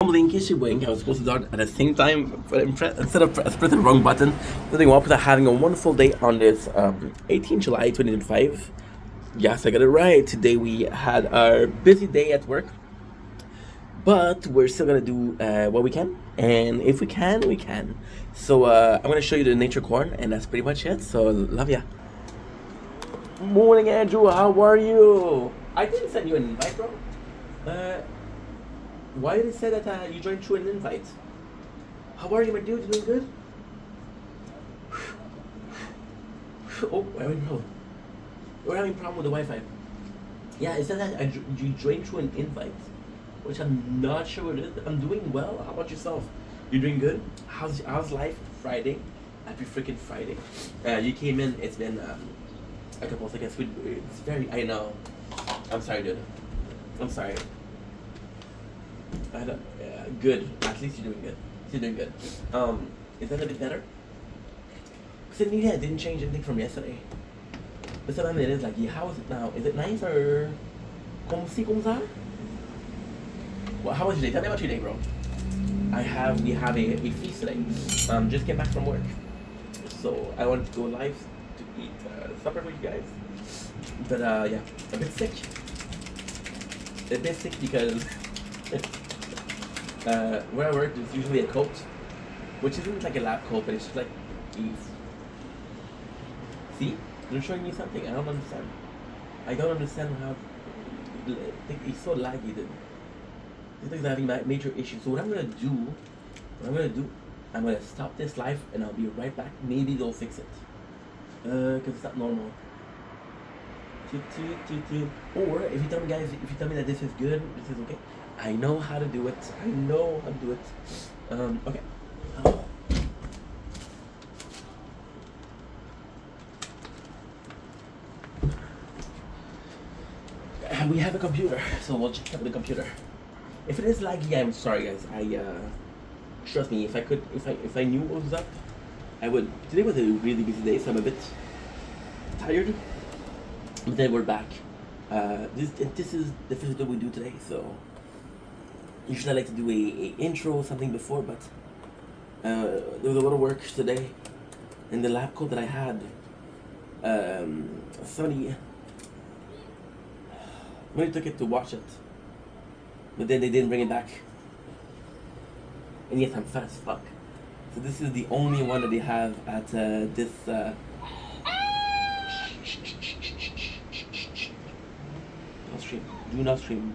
In case you blink, I was supposed to start at the same time, but instead of pressing the wrong button, nothing wrong with having a wonderful day on this 18 July 2025. Yes, I got it right. Today we had our busy day at work, but we're still gonna do what we can, and if we can, we can. So I'm gonna show you the nature corn, and that's pretty much it. So love ya. Morning, Andrew. How are you? I didn't send you an invite, bro. Uh, why did it say that you joined through an invite? How are you, my dude? You doing good? Oh, I don't know. We're having a problem with the Wi-Fi. Yeah, it says that you joined through an invite, which I'm not sure what it is. I'm doing well. How about yourself? You doing good? How's life? Friday? Happy freaking Friday. You came in. It's been a couple of seconds. It's very. I know. I'm sorry, dude. I'm sorry. I don't, good. At least you're doing good. You're doing good. Is that a bit better? Because yeah, it didn't change anything from yesterday. But sometimes it is like, yeah, how is it now? Is it nice or comme si comme ça? Well, how was your day? Tell me about your day, bro. We have a feast today. Just came back from work, so I wanted to go live to eat supper with you guys. But yeah, a bit sick. A bit sick because where I work, there's usually a coat, which isn't like a lab coat, but it's just like, see, they're showing me something. I don't understand. I don't understand how. It's so laggy. This thing's having major issues. So what I'm gonna do, I'm gonna stop this live and I'll be right back. Maybe they'll fix it, cause it's not normal. Or if you tell me, guys, if you tell me that this is good, this is okay. I know how to do it. Okay. We have a computer, so we'll check out the computer. If it is laggy, I'm sorry, guys. Trust me. If I knew what was up, I would. Today was a really busy day, so I'm a bit tired. But then we're back. This is the first that we do today, so usually I like to do a intro or something before, but there was a lot of work today, and the lab coat that I had, somebody took it to wash it, but then they didn't bring it back, and yes, I'm fat as fuck. So this is the only one that they have at this. Don't stream. Do not stream.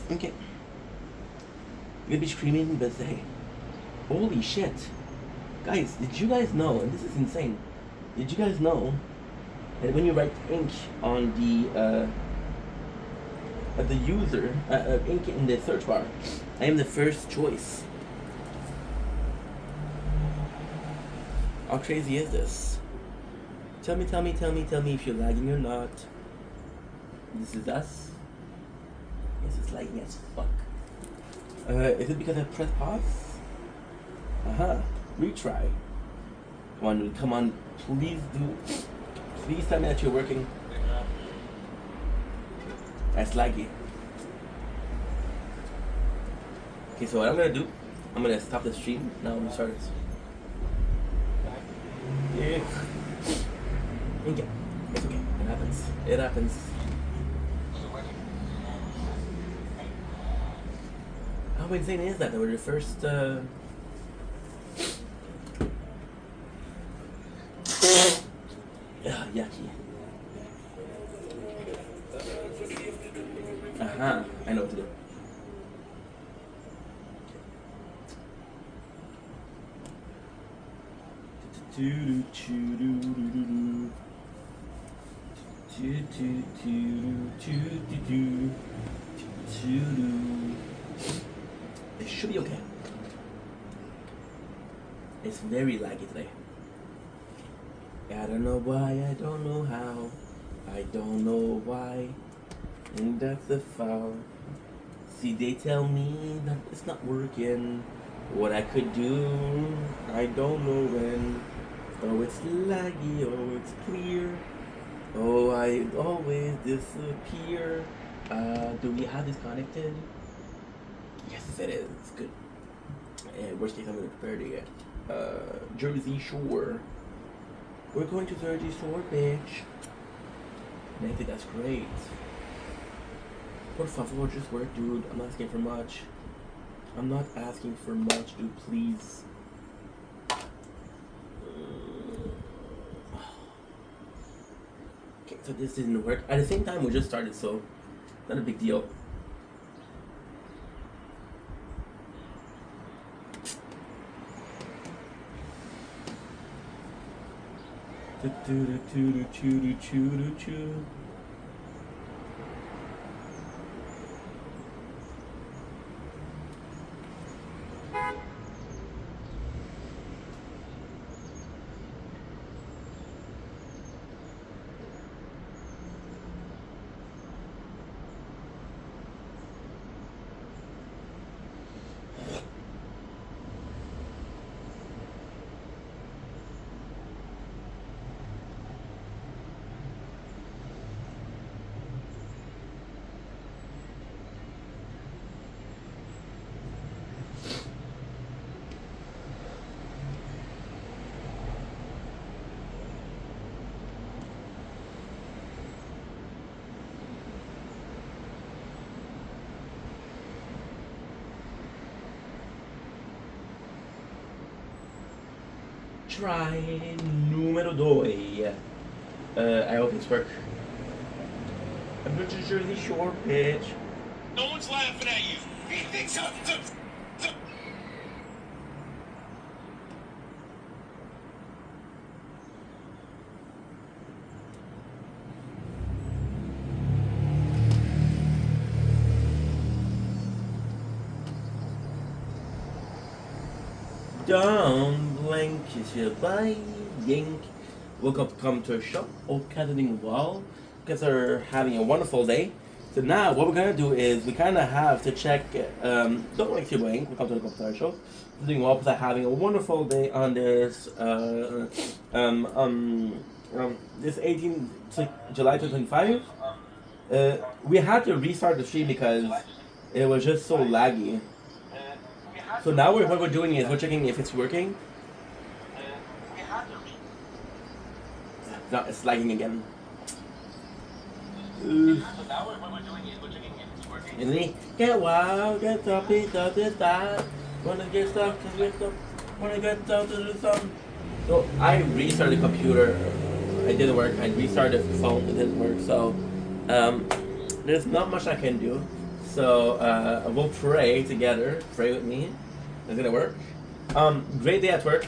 Okay. You'll be screaming, but hey, holy shit, guys! Did you guys know? And this is insane. Did you guys know that when you write ink on the user ink in the search bar, I am the first choice? How crazy is this? Tell me if you're lagging or not. This is us. Yes, it's lagging as fuck. Is it because I pressed pause? Retry. Come on, please tell me that you're working. That's laggy. Okay, so what I'm gonna do, I'm gonna stop the stream. Now I'm gonna start it. Yeah. Okay. It's okay. It happens. How insane is that? They were the first. Yucky. I know what to do. It should be okay. It's very laggy today. I don't know why, I don't know how, I don't know why, and that's the foul. See, they tell me that it's not working. What I could do, I don't know when. Oh, it's laggy, oh, it's clear. Oh, I always disappear. Do we have this connected? Yes, it is. Good. And worst case, I'm going to prepare to get Jersey Shore. We're going to Jersey Shore, bitch. And I think that's great. Por favor, just work, dude. I'm not asking for much. I'm not asking for much, dude. Please. Okay, so this didn't work. At the same time, we just started, so not a big deal. Try número 2. I hope this works. I'm not too Jersey Shore, bitch. No one's laughing at you. He thinks I'm Don't blink, it's your bye, yink. Welcome to our shop, Old Catering Wall. Guys are having a wonderful day. So now what we're gonna do is we kinda have to check don't blink, your blank. Welcome to the computer show. Doing well because having a wonderful day on this this 18th July 2025. We had to restart the stream because it was just so laggy. So now what we're doing is we're checking if it's working. No, it's lagging again. So now what we're doing is we're checking if it's working. And then get wild, get up, does this, that. Wanna get stuff, wanna get stuff to do something. So I restarted the computer. It didn't work. I restarted the phone. It didn't work. So there's not much I can do. So we'll pray together. Pray with me. It's gonna work. Great day at work.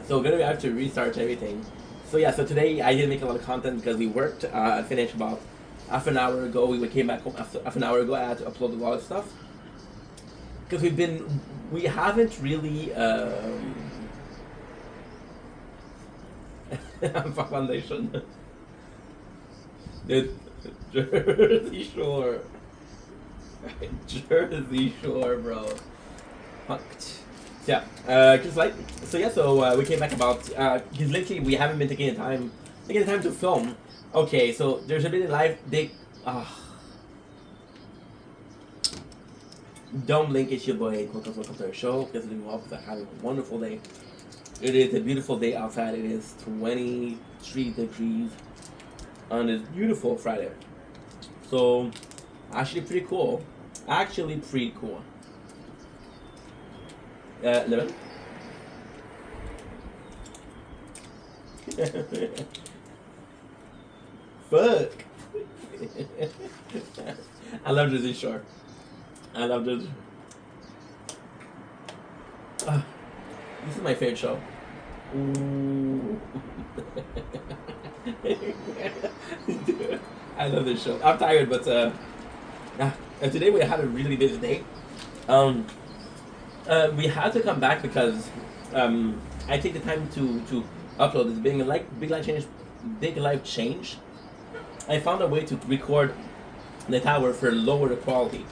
So we're gonna have to restart everything. So yeah. So today I didn't make a lot of content because we worked. I finished about half an hour ago. We came back home after half an hour ago. I had to upload a lot of stuff because we haven't really. Foundation. Dude, Jersey Shore. Jersey Shore, bro. Fucked. Yeah, just like, so yeah, so we came back about, because lately we haven't been taking the time to film. Okay, so there's a bit of live, don't blink, it's your boy, welcome to our show, because we hope that having a wonderful day. It is a beautiful day outside. It is 23 degrees on this beautiful Friday. So, actually pretty cool. Lemon? Fuck. I love Jersey Shore. I love Jersey. This is my favorite show. Ooh. I love this show. I'm tired, but today we had a really busy day. We had to come back because I take the time to upload this big life change. I found a way to record the tower for lower the quality.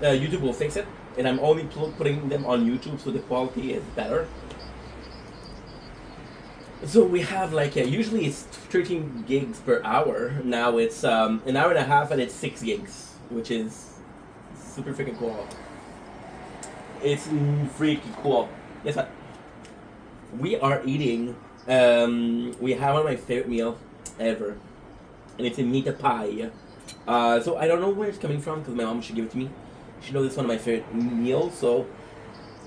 YouTube will fix it, and I'm only putting them on YouTube so the quality is better. So we have usually it's 13 gigs per hour. Now it's an hour and a half and it's 6 gigs, which is super freaking cool. It's freaky cool. Guess what? We are eating. We have one of my favorite meal ever, and it's a meat pie. So I don't know where it's coming from because my mom should give it to me. She knows it's one of my favorite meals, so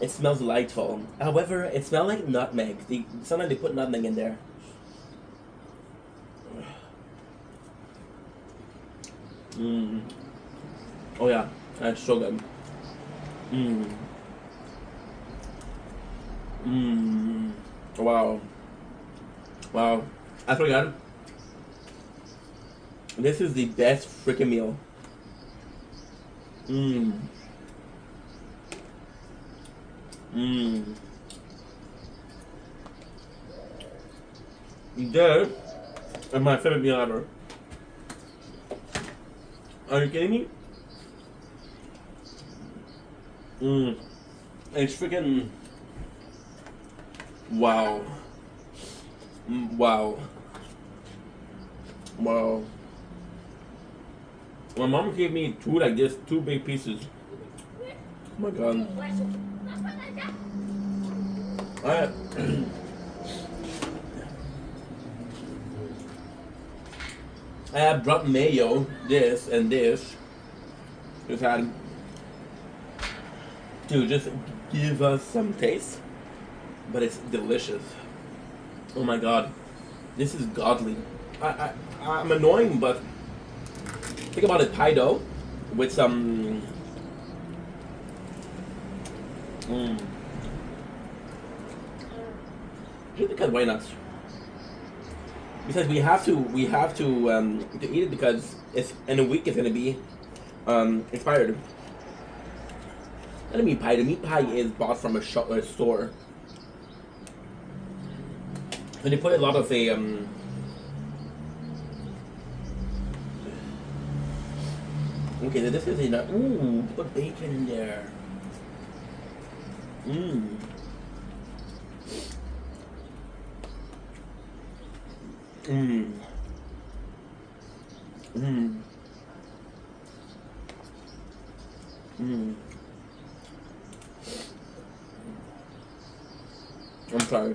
it smells delightful. However, it smells like nutmeg. Sometimes they put nutmeg in there. Mmm. Oh yeah, that's so good. Mmm. Mmm. Wow. Wow. I forgot. This is the best freaking meal. Mmm. Mmm. This is my favorite meal ever. Are you kidding me? Mmm. It's freaking. Wow. Wow. Wow. My mom gave me two like this, two big pieces. Oh my god. I have brought mayo, this and this. Just had to just give us some taste. But it's delicious. Oh my god. This is godly. I'm annoying, but think about it, pie dough with some just because why not? Because we have to eat it because it's in a week it's gonna be expired. Not a meat pie. The meat pie is bought from a shop or a store. And they put a lot of okay, so this is enough. Ooh, put bacon in there. Mmm. Mmm. Mmm. Mmm. I'm sorry.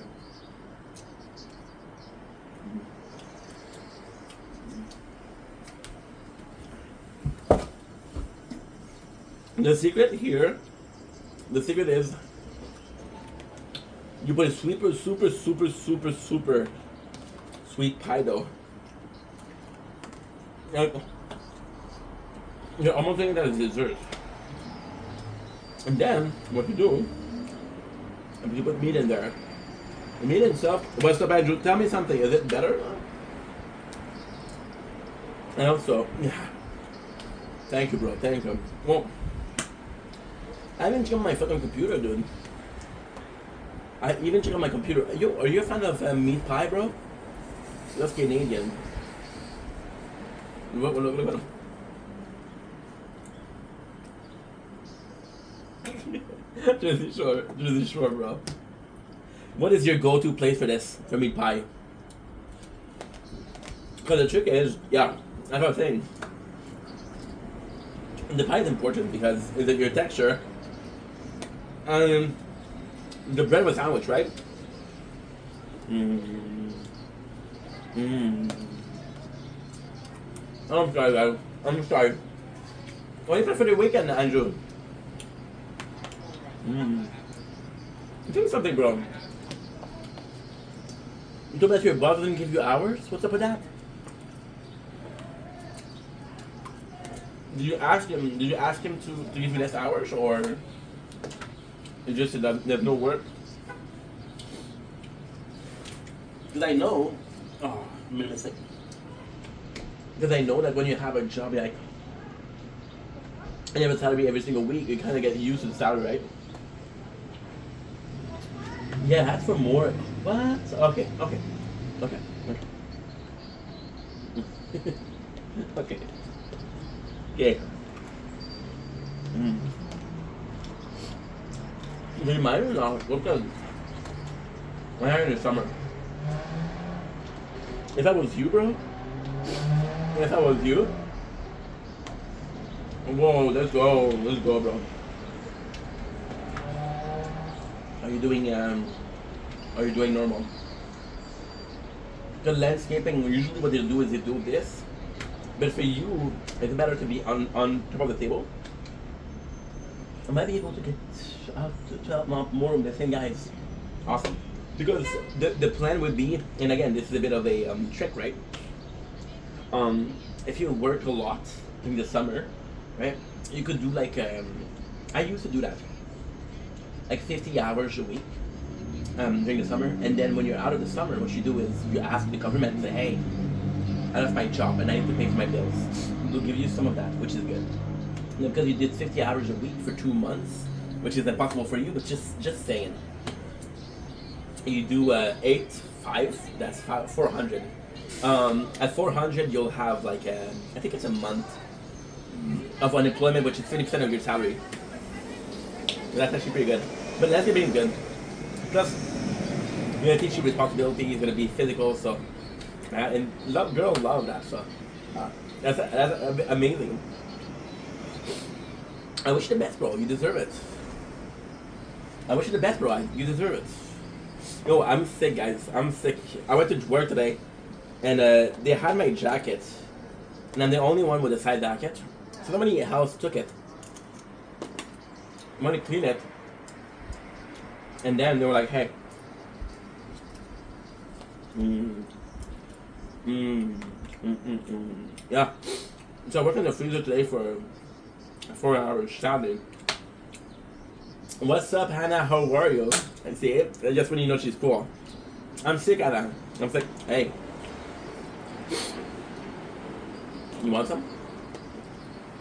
The secret here, the secret is you put a super sweet pie dough. Like, you're almost thinking that is dessert. And then what you do, you put meat in there. The meat itself, what's up, Andrew? Tell me something. Is it better? And also, yeah. Thank you, bro. Thank you. Well, I haven't checked on my fucking computer, dude. I even checked on my computer. Yo, are you a fan of meat pie, bro? That's Canadian. Look at him. Jersey Shore, bro. What is your go-to place for this, for meat pie? Because the trick is, yeah, that's what I'm saying. The pie is important because it's your texture. The bread was sandwich, right? I'm sorry, guys. I'm sorry. What do you prefer the weekend, Andrew? Tell me something, bro. You told me that your boss doesn't give you hours? What's up with that? Did you ask him to give you less hours, or it's just that there's no work? Because I know, oh, I made a mistake. Because I know that when you have a job, like, and you have a salary every single week, you kind of get used to the salary, right? Yeah, ask for more. What? Okay. Okay. Okay. Do you mind or not? What's good? My hair in the summer. If that was you, bro. If that was you. Whoa, let's go, bro. Are you doing are you doing normal? The landscaping, usually what they do is they do this, but for you, it's better to be on top of the table. I might be able to get more of the same guys. Awesome. Because the plan would be, and again, this is a bit of a trick, right? If you work a lot in the summer, right, you could do like, I used to do that, like 50 hours a week during the summer. And then when you're out of the summer, what you do is you ask the government and say, hey, I left my job and I need to pay for my bills. They'll give you some of that, which is good. You know, because you did 50 hours a week for 2 months, which is impossible for you, but just saying. You do 8, 5, that's 400. At 400, you'll have like I think it's a month of unemployment, which is 20% of your salary. That's actually pretty good. But landscaping is good. Plus, you're gonna teach you responsibility. It's gonna be physical, so and girls love that. So that's amazing. I wish you the best, bro. You deserve it. I wish you the best, bro. You deserve it. Yo, I'm sick, guys. I'm sick. I went to work today, and they had my jacket, and I'm the only one with a side jacket. So somebody else took it. I'm gonna clean it, and then they were like, "Hey, yeah." So I worked in the freezer today for 4 hours. Sadly. What's up, Hannah? How are you? And see it? Just when you know she's cool. I'm sick, Anna. I'm sick. Hey. You want some?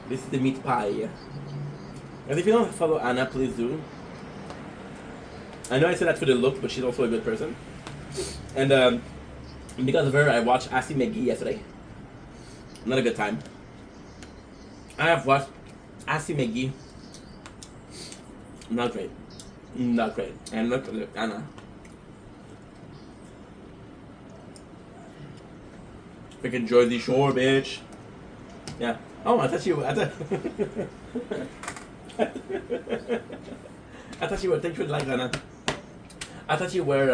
This is the meat pie. And if you don't follow Anna, please do. I know I said that for the look, but she's also a good person. And because of her, I watched Assy McGee yesterday. Not a good time. I have watched Assy McGee. Not great. Not great. And look, Anna. Freaking Jersey Shore, bitch. Yeah. Oh, I thought you. I thought you were. Thank you, like Anna. I thought you were.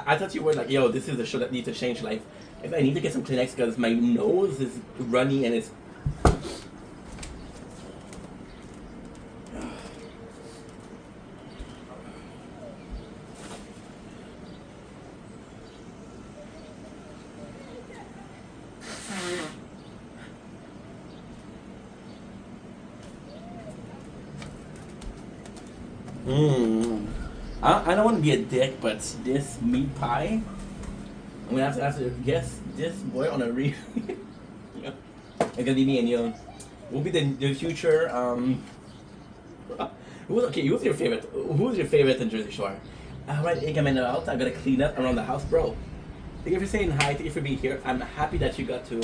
I thought you were like, yo, this is the show that needs to change life. If I need to get some Kleenex because my nose is runny and it's. I don't want to be a dick, but this meat pie, I'm gonna have to guess this boy on a real. It's gonna be me and you. We'll be the future. Who's your favorite? Who's your favorite in Jersey Shore? Alright, I'm coming out. I gotta clean up around the house, bro. Thank you for saying hi. Thank you for being here. I'm happy that you got to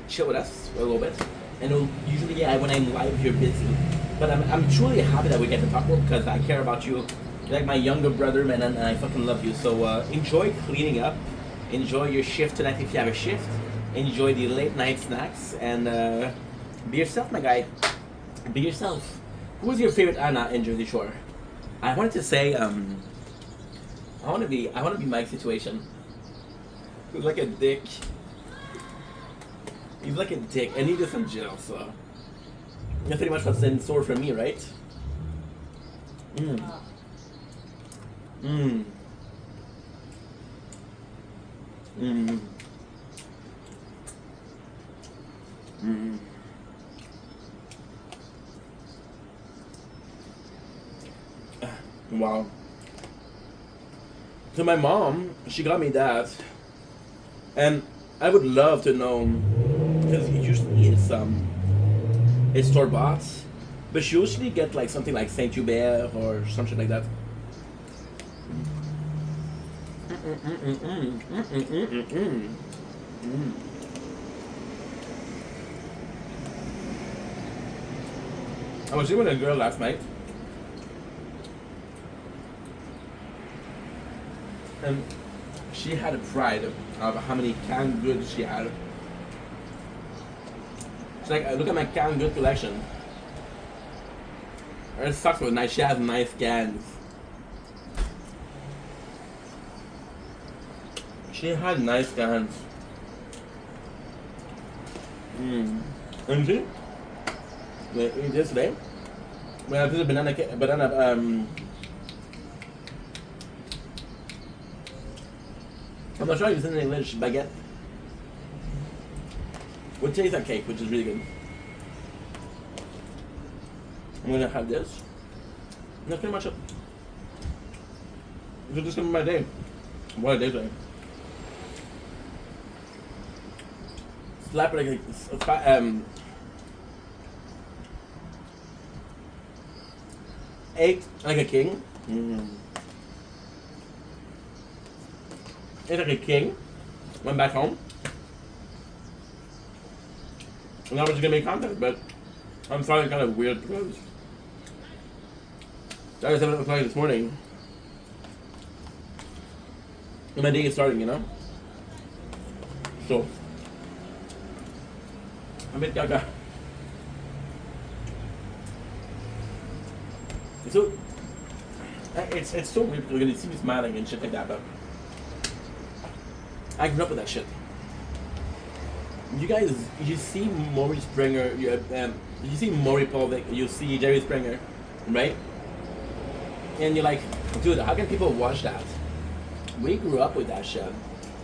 chill with us a little bit. And usually, when I'm live, you're busy. But I'm truly happy that we get to talk because I care about you. You're like my younger brother, man, and I fucking love you. So enjoy cleaning up. Enjoy your shift tonight if you have a shift. Enjoy the late night snacks and be yourself, my guy. Be yourself. Who's your favorite Anna in Jersey Shore? I wanted to say I want to be Mike's situation. He's like a dick. He's like a dick, and he just in jail. So that's pretty much what's in store for me, right? Wow. So my mom, she got me that, and I would love to know because usually it's store bought, but she usually get like something like Saint Hubert or something like that. I was with a girl last night, and she had a pride of how many canned goods she had. She's like, look at my canned good collection. Her socks were nice. She has nice cans. She had nice hands. And see, we eat this today. We have this banana. I'm not sure it's in English. Baguette. With tastes like cake, which is really good. I'm gonna have this. And that's pretty much it. So this is gonna be my day. What a day today. Slap it like ate like a king. Ate like a king. Went back home. And I was gonna make content, but I'm feeling kind of weird because I was 7 o'clock this morning. And my day is starting, you know? So I'm a bit gaga. So it's so weird because you're gonna see me smiling and shit like that, but I grew up with that shit. You guys, you see Maury Springer, you see Maury Povich, you see Jerry Springer, right? And you're like, dude, how can people watch that? We grew up with that shit.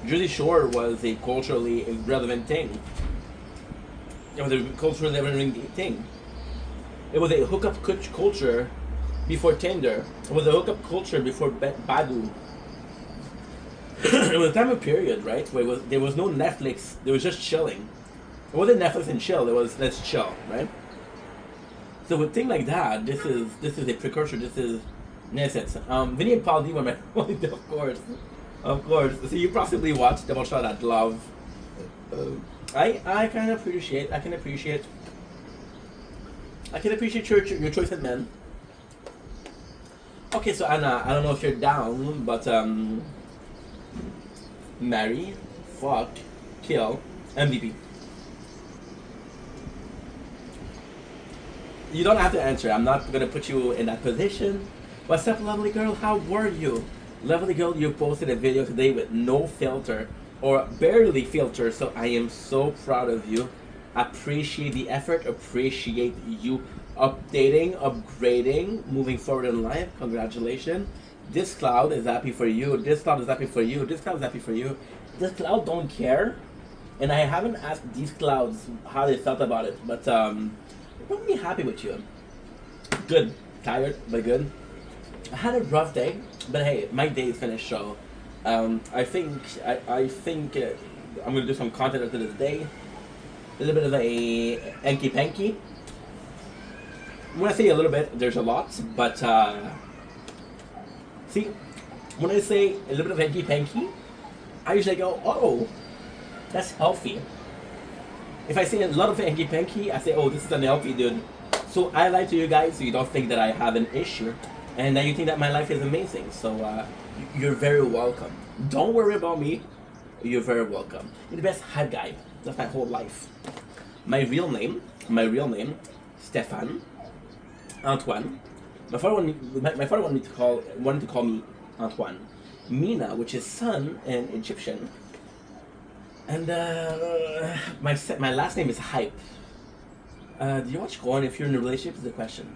Jersey Shore was a culturally relevant thing. It was a culturally relevant thing. It was a hookup culture before Tinder. It was a hookup culture before Badoo. It was a time of period, right, where there was no Netflix. There was just chilling. It wasn't Netflix and chill. It was let's chill, right? So with things like that, this is a precursor. This is Nesset. Vinny and Paul D were my of course. So you possibly watched Double Shot at Love. I can appreciate your choice of men. Okay, so Anna, I don't know if you're down, but marry, fuck, kill, MVP. You don't have to answer. I'm not gonna put you in that position. What's up, lovely girl? How were you? Lovely girl, you posted a video today with no filter or barely filter, so I am so proud of you. Appreciate the effort, appreciate you updating, upgrading, moving forward in life. Congratulations. This cloud is happy for you. This cloud is happy for you. This cloud is happy for you. This cloud don't care. And I haven't asked these clouds how they felt about it, but they're probably happy with you. Good. Tired, but good. I had a rough day, but hey, my day is finished, so I think I'm gonna do some content after this day. A little bit of a hanky panky. When I say a little bit, there's a lot, but see, when I say a little bit of hanky panky, I usually go, oh, that's healthy. If I say a lot of hanky panky, I say, oh, this is unhealthy, dude. So I lie to you guys so you don't think that I have an issue, and that you think that my life is amazing. So you're very welcome. Don't worry about me. You're very welcome. You're the best hype guy. That's my whole life. My real name, Stefan Antoine. My father wanted to call me Antoine. Mina, which is son in Egyptian. And my last name is Hype. Do you watch porn if you're in a relationship? Is the question.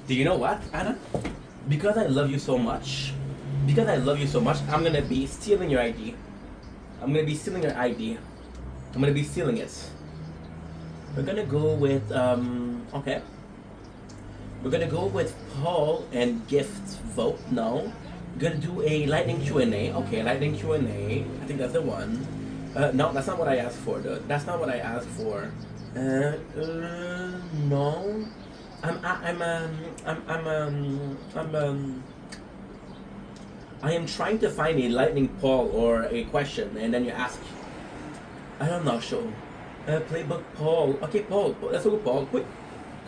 Do you know what, Anna? Because I love you so much, I'm gonna be stealing your ID. I'm gonna be stealing it. We're gonna go with okay. We're gonna go with Paul and gift vote. No, we're gonna do a lightning Q&A. Okay, lightning Q&A. I think that's the one. No, that's not what I asked for, dude. That's not what I asked for. No. I am trying to find a lightning poll or a question, and then you ask. I'm not sure. Playbook poll. Okay, poll. Let's go poll.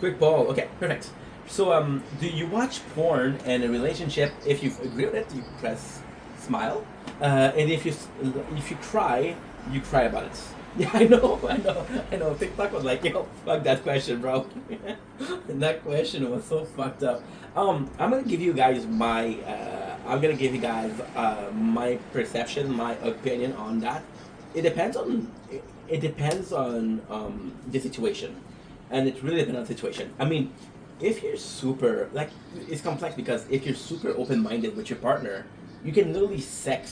Quick poll. Okay, perfect. So, do you watch porn in a relationship? If you agree with it, you press smile. And if you cry, you cry about it. Yeah, I know. TikTok was like, yo, fuck that question, bro. And that question was so fucked up. I'm gonna give you guys my perception, my opinion on that. It depends on the situation, and it really depends on the situation. I mean, if you're super like, it's complex because if you're super open minded with your partner, you can literally phone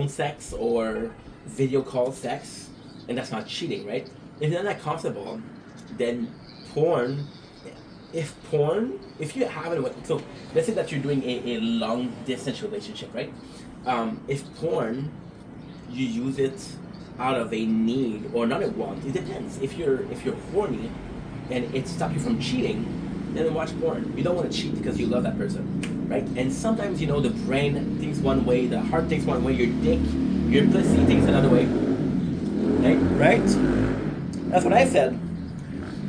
sex or video call sex, and that's not cheating, right? If you're not comfortable, then porn. If you have it, so let's say that you're doing a long distance relationship, right? If porn, you use it out of a need or not a want. It depends. If you're horny, and it stops you from cheating, then watch porn. You don't want to cheat because you love that person, right? And sometimes the brain thinks one way, the heart thinks one way, your pussy thinks another way, right? Right? That's what I said,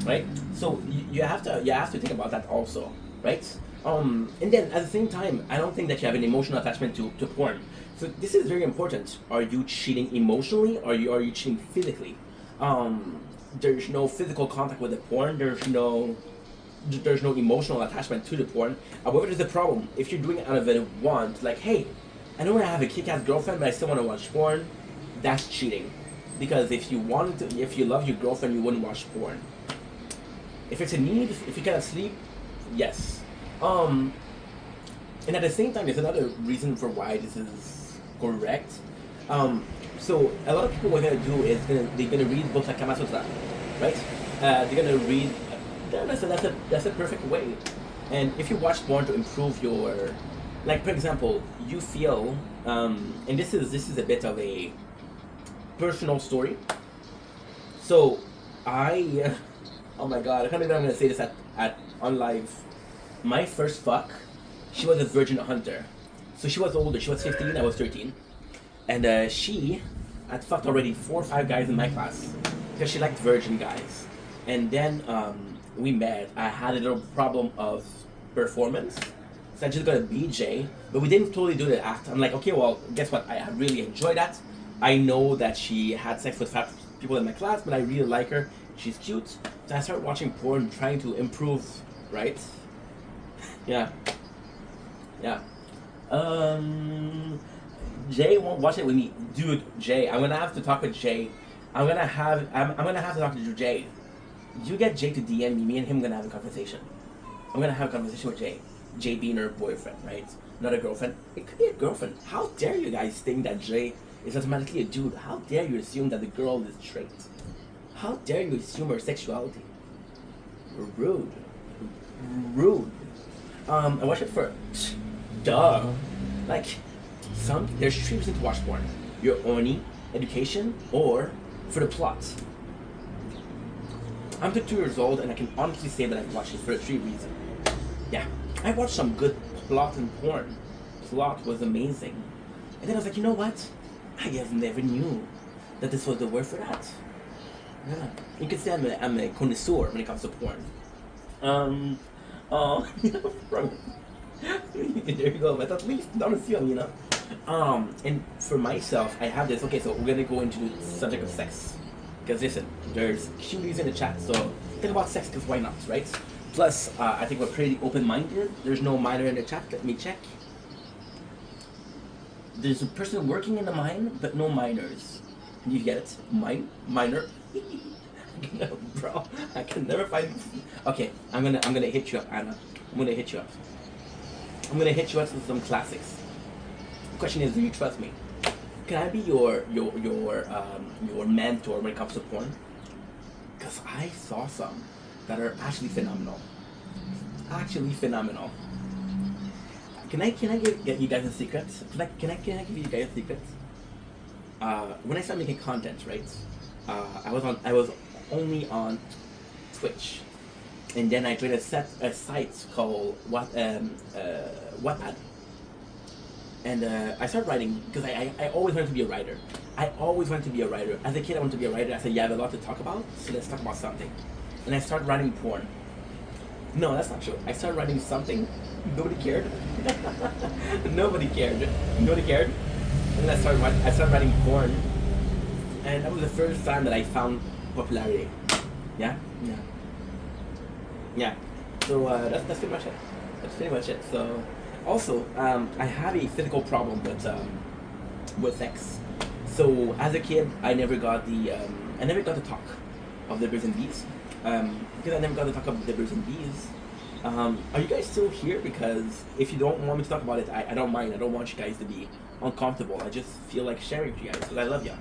right? So you have to think about that also, right? And then at the same time, I don't think that you have an emotional attachment to porn. So this is very important. Are you cheating emotionally, or are you cheating physically? There's no physical contact with the porn. There's no emotional attachment to the porn. However, there's a problem if you're doing it out of a want, like, hey, I don't want to have a kick-ass girlfriend, but I still want to watch porn. That's cheating, because if you love your girlfriend, you wouldn't watch porn. If it's a need, if you cannot sleep, yes. And at the same time, there's another reason for why this is correct. So a lot of people, what they're gonna do is they're gonna read books like Kama Sutra, right? They're gonna read. That's a perfect way. And if you watch porn to improve your, like, for example, you feel, and this is a bit of a personal story. So I, oh my god, I can't believe I'm gonna say this at on live. My first fuck, she was a virgin hunter, so she was older. She was 15, I was 13, and she had fucked already 4 or 5 guys in my class because she liked virgin guys. And then we met. I had a little problem of performance, so I just got a BJ, but we didn't totally do the act. I'm like, okay, well, guess what? I really enjoyed that. I know that she had sex with 5 people in my class, but I really like her. She's cute. So I started watching porn, trying to improve, right? Yeah. Yeah. Jay won't watch it with me. Dude, Jay, I'm gonna have to talk with Jay. I'm gonna have to talk to Jay. You get Jay to DM me. Me and him are gonna have a conversation. I'm gonna have a conversation with Jay. Jay being her boyfriend, right? Not a girlfriend. It could be a girlfriend. How dare you guys think that Jay is automatically a dude? How dare you assume that the girl is straight? How dare you assume her sexuality? Rude. Rude. I watch it for, duh. Like, there's 3 reasons to watch porn. You're horny, education, or for the plot. I'm 32 years old, and I can honestly say that I've watched it for 3 reasons. Yeah, I watched some good plot in porn. Plot was amazing. And then I was like, you know what? I just never knew that this was the word for that. Yeah. You can say I'm a connoisseur when it comes to porn. There you go, but at least don't assume, and for myself, I have this. Okay, so we're gonna go into the subject of sex. Because listen, there's cuties in the chat, so think about sex, because why not, right? Plus, I think we're pretty open-minded. There's no minor in the chat, let me check. There's a person working in the mine, but no minors. You get it? Minor. No, bro, I can never find. Okay, I'm gonna hit you up, Anna. I'm gonna hit you up with some classics. The question is, do you trust me? Can I be your mentor when it comes to porn? Because I saw some that are actually phenomenal. Actually phenomenal. Can I get you guys a secret? Can I give you guys a secret? When I started making content, right? I was only on Twitch, and then I joined a site called Wattpad. And I started writing because I always wanted to be a writer. As a kid, I wanted to be a writer. I said, yeah, I have a lot to talk about, so let's talk about something. And I started writing porn. No, that's not true. I started writing something. Nobody cared. Nobody cared. And then I started writing porn. and that was the first time that I found popularity. Yeah, yeah, yeah. So that's pretty much it. That's pretty much it. So also, I have a physical problem with sex. So as a kid, I never got to talk of the birds and bees. Because I never got to talk about the birds and bees. Are you guys still here? Because if you don't want me to talk about it, I don't mind. I don't want you guys to be uncomfortable. I just feel like sharing with you guys because I love you.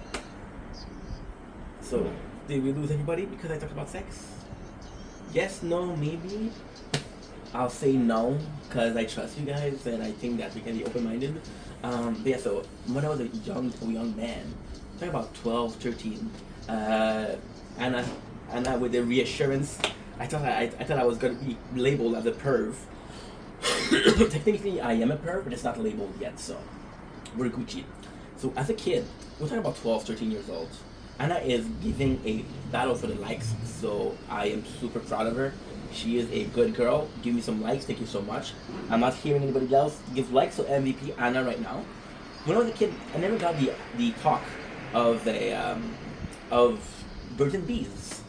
So, did we lose anybody because I talked about sex? Yes, no, maybe. I'll say no because I trust you guys and I think that we can be open-minded. But yeah, so when I was a young man, talking about 12, 13, and I with the reassurance, I thought I was gonna be labeled as a perv. Technically, I am a perv, but it's not labeled yet, so we're Gucci. So as a kid, we're talking about 12, 13 years old. Anna is giving a battle for the likes, so I am super proud of her. She is a good girl. Give me some likes, thank you so much. I'm not hearing anybody else give likes, so MVP Anna right now. When I was a kid, I never got the talk of of birds and bees.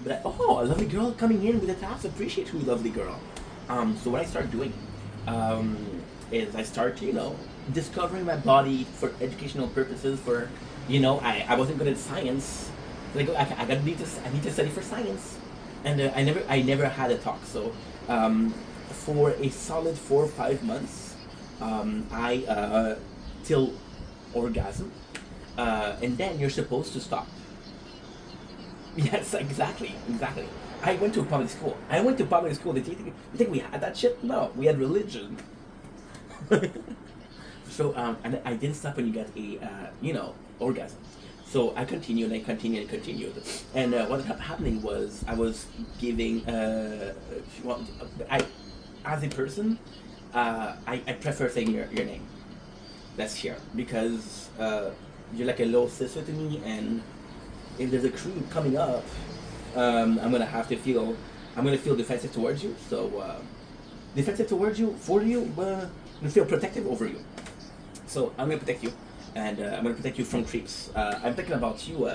But a lovely girl coming in with a task. Appreciate you, lovely girl. So what I start doing is I start, discovering my body for educational purposes. For, I wasn't good at science. Like I need to study for science, and I never had a talk. So for a solid 4 or 5 months, I till orgasm, and then you're supposed to stop. Yes, exactly. I went to public school. Did you think we had that shit? No, we had religion. So, and I didn't stop when you got a, orgasm. So I continued and I continued. And what ended up happening was I was giving, as a person, I prefer saying your name. That's here. Because you're like a little sister to me, and if there's a crew coming up, I'm gonna feel defensive towards you. So defensive towards you, for you, I'm gonna feel protective over you. So I'm gonna protect you, and I'm gonna protect you from creeps. I'm thinking about you,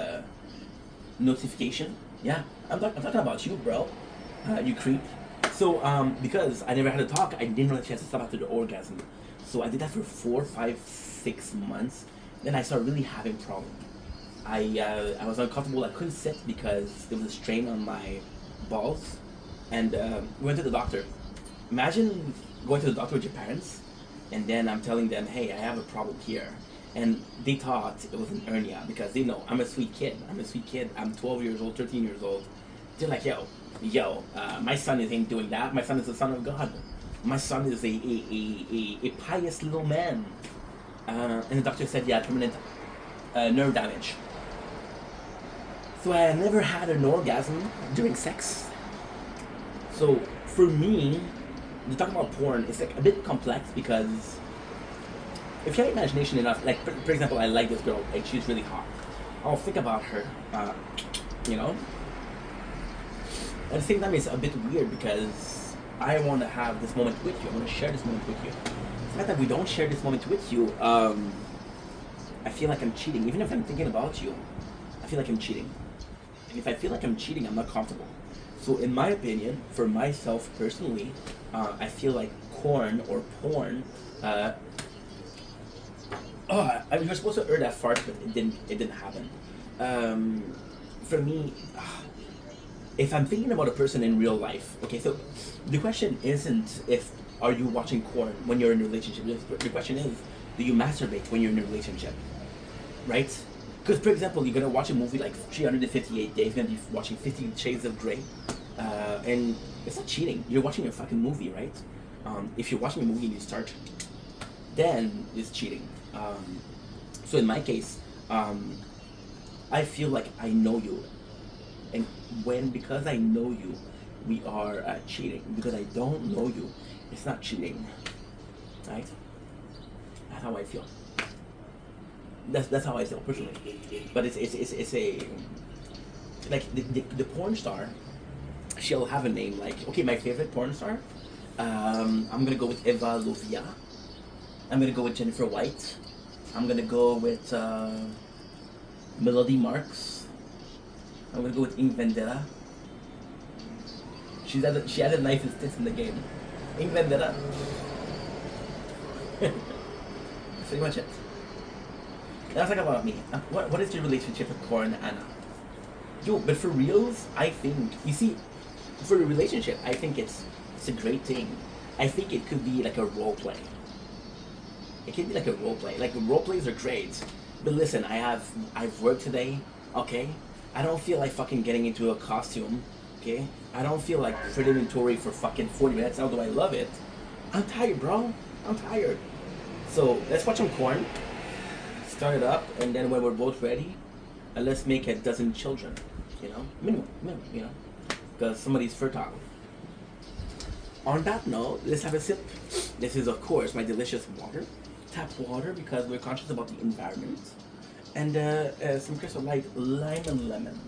notification. Yeah, I'm talking about you, bro. You creep. So because I never had a talk, I didn't really chance to stop after the orgasm. So I did that for 4, 5, 6 months. Then I started really having problems. I was uncomfortable. I couldn't sit because there was a strain on my balls, and we went to the doctor. Imagine going to the doctor with your parents, and then I'm telling them, "Hey, I have a problem here," and they thought it was an hernia because they know I'm a sweet kid. I'm 12 years old, 13 years old. They're like, "Yo, my son ain't doing that. My son is the son of God. My son is a pious little man." And the doctor said, "Yeah, permanent nerve damage." So I never had an orgasm during sex. So for me, to talk about porn, it's like a bit complex because if you have imagination enough, like for example, I like this girl, like she's really hot. I'll think about her, At the same time, it's a bit weird because I want to have this moment with you. I want to share this moment with you. It's not that we don't share this moment with you. I feel like I'm cheating. Even if I'm thinking about you, I feel like I'm cheating. And if I feel like I'm cheating, I'm not comfortable. So in my opinion, for myself personally, I feel like porn, I mean, you're supposed to hear that fart, but it didn't happen. For me, if I'm thinking about a person in real life, okay, so the question isn't if are you watching porn when you're in a relationship. The question is, do you masturbate when you're in a relationship? Right? Because, for example, you're going to watch a movie like 358 days, you're going to be watching 50 Shades of Grey, and it's not cheating. You're watching a fucking movie, right? If you're watching a movie and you start, then it's cheating. So in my case, I feel like I know you. And because I know you, we are cheating. Because I don't know you, it's not cheating. Right? That's how I feel. That's how I feel personally. But it's a like the porn star. She'll have a name like, okay, my favorite porn star. I'm gonna go with Eva Lovia. I'm gonna go with Jennifer White. I'm gonna go with Melody Marks. I'm gonna go with Ink Vendetta. She had the nicest tits in the game. Ink Vendetta. That's pretty much it. Now talk about me. What is your relationship with Corn and Anna? Yo, but for reals, I think you see, for a relationship, I think it's a great thing. I think it could be like a role play. It can be like a role play. Like role plays are great, but listen, I've worked today. Okay, I don't feel like fucking getting into a costume. Okay, I don't feel like for inventory for fucking 40 minutes. Although I love it, I'm tired, bro. I'm tired. So let's watch some Corn. Start it up, and then when we're both ready, let's make a dozen children. You know, minimum. You know, because somebody's fertile. On that note, let's have a sip. This is, of course, my delicious water. Tap water because we're conscious about the environment. And some Crystal Light lime and lemon.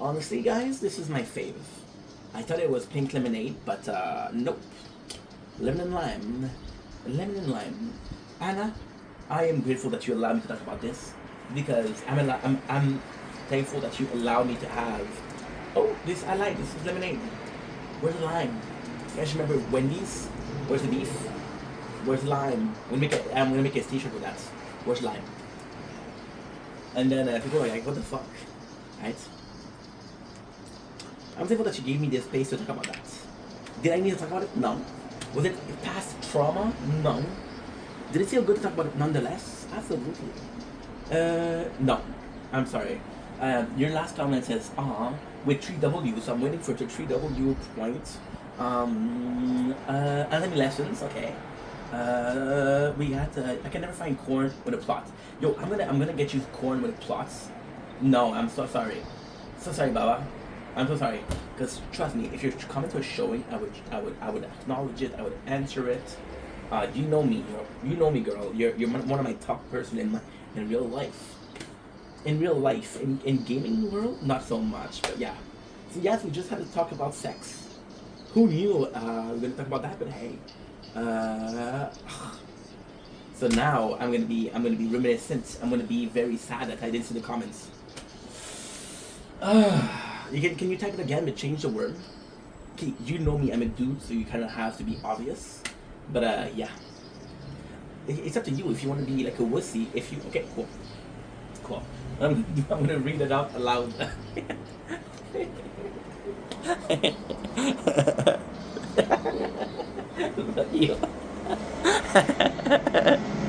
Honestly, guys, this is my fave. I thought it was pink lemonade, but nope. Lemon and lime. Lemon and lime. Anna, I am grateful that you allowed me to talk about this because I'm thankful that you allowed me to have. Oh, this I like. This is lemonade. Where's the lime? You guys remember Wendy's? Where's the beef? Where's the lime? I'm gonna make a t-shirt with that. Where's lime? And then people are like, what the fuck? Right? I'm thankful that you gave me this space to talk about that. Did I need to talk about it? No. Was it past trauma? No. Did it feel good to talk about it nonetheless? Absolutely. No. I'm sorry. Your last comment says, with 3 W's, I'm waiting for the 3W point. Anatomy lessons, okay. We got, I can never find Corn with a plot. Yo, I'm gonna get you Corn with plots. No, I'm so sorry. So sorry, Baba. I'm so sorry. Because trust me, if your comment was showing, I would acknowledge it. I would answer it. You know me, girl. You're one of my top person in real life. In real life, in gaming world, not so much, but yeah. So yes, we just had to talk about sex. Who knew we're gonna talk about that? But hey, so now I'm gonna be reminiscent. I'm gonna be very sad that I didn't see the comments. Can you type it again but change the word? Okay, you know me, I'm a dude, so you kind of have to be obvious. But yeah, it's up to you if you want to be like a wussy. If you okay, cool. I'm gonna read it out aloud. You.